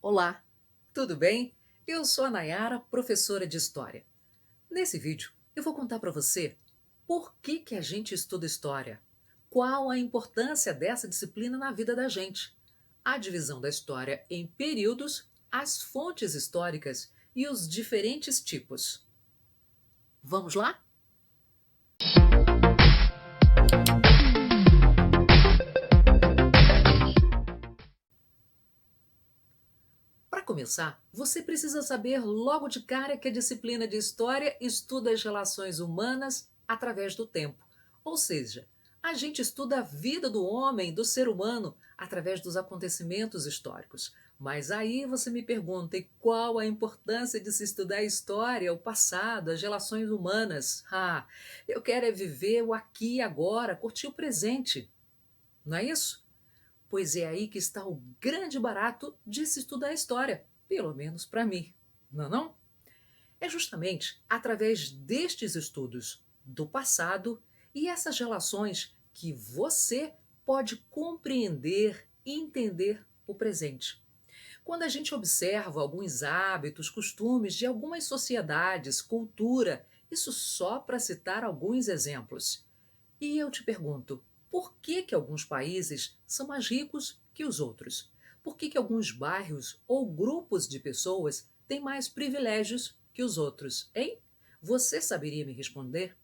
Olá, tudo bem? Eu sou a Nayara, professora de História. Nesse vídeo, eu vou contar para você por que a gente estuda História, qual a importância dessa disciplina na vida da gente, a divisão da história em períodos, as fontes históricas e os diferentes tipos. Vamos lá? Para começar, você precisa saber logo de cara que a disciplina de História estuda as relações humanas através do tempo. Ou seja, a gente estuda a vida do homem, do ser humano, através dos acontecimentos históricos. Mas aí você me pergunta, e qual a importância de se estudar a história, o passado, as relações humanas? Eu quero é viver o aqui e agora, curtir o presente. Não é isso? Pois é aí que está o grande barato de se estudar a história, pelo menos para mim, não é não? É justamente através destes estudos do passado e essas relações que você pode compreender e entender o presente. Quando a gente observa alguns hábitos, costumes de algumas sociedades, cultura, isso só para citar alguns exemplos. E eu te pergunto, por que alguns países são mais ricos que os outros? Por que alguns bairros ou grupos de pessoas têm mais privilégios que os outros, hein? Você saberia me responder?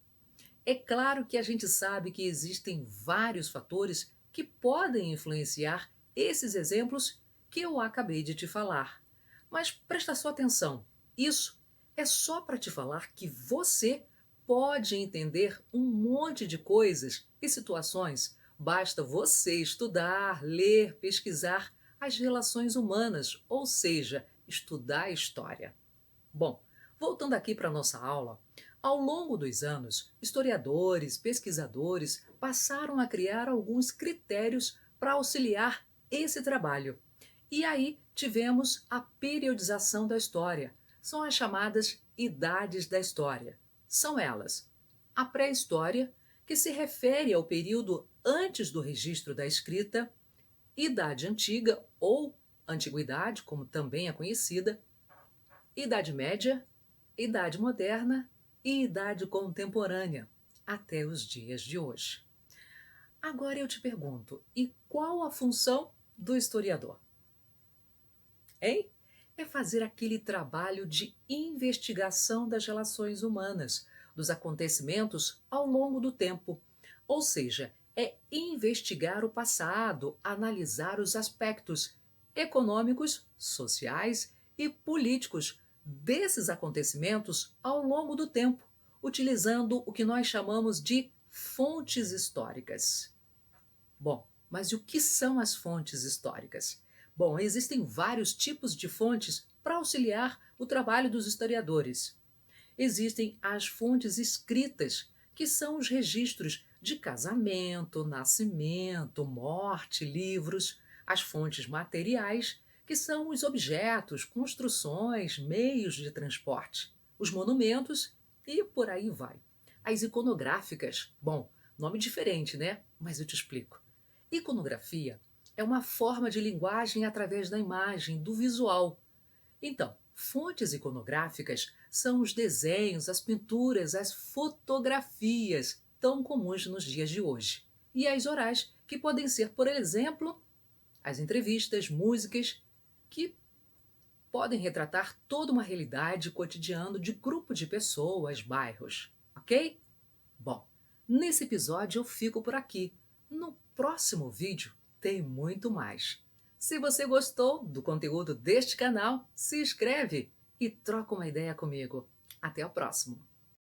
É claro que a gente sabe que existem vários fatores que podem influenciar esses exemplos que eu acabei de te falar. Mas presta só atenção, isso é só para te falar que você pode entender um monte de coisas e situações. Basta você estudar, ler, pesquisar as relações humanas, ou seja, estudar a história. Bom, voltando aqui para a nossa aula, ao longo dos anos, historiadores, pesquisadores passaram a criar alguns critérios para auxiliar esse trabalho. E aí tivemos a periodização da história. São as chamadas idades da história. São elas: a pré-história, que se refere ao período antes do registro da escrita, idade antiga ou antiguidade, como também é conhecida, Idade Média, Idade Moderna e Idade Contemporânea, até os dias de hoje. Agora eu te pergunto, e qual a função do historiador? Hein? É fazer aquele trabalho de investigação das relações humanas, dos acontecimentos ao longo do tempo. Ou seja, é investigar o passado, analisar os aspectos econômicos, sociais e políticos desses acontecimentos ao longo do tempo, utilizando o que nós chamamos de fontes históricas. Bom, mas e o que são as fontes históricas? Bom, existem vários tipos de fontes para auxiliar o trabalho dos historiadores. Existem as fontes escritas, que são os registros de casamento, nascimento, morte, livros. As fontes materiais, que são os objetos, construções, meios de transporte. Os monumentos e por aí vai. As iconográficas, bom, nome diferente, né? Mas eu te explico. Iconografia é uma forma de linguagem através da imagem, do visual. Então, fontes iconográficas são os desenhos, as pinturas, as fotografias tão comuns nos dias de hoje. E as orais, que podem ser, por exemplo, as entrevistas, músicas, que podem retratar toda uma realidade cotidiana de grupo de pessoas, bairros, ok? Bom, nesse episódio eu fico por aqui. No próximo vídeo tem muito mais. Se você gostou do conteúdo deste canal, se inscreve e troca uma ideia comigo. Até o próximo!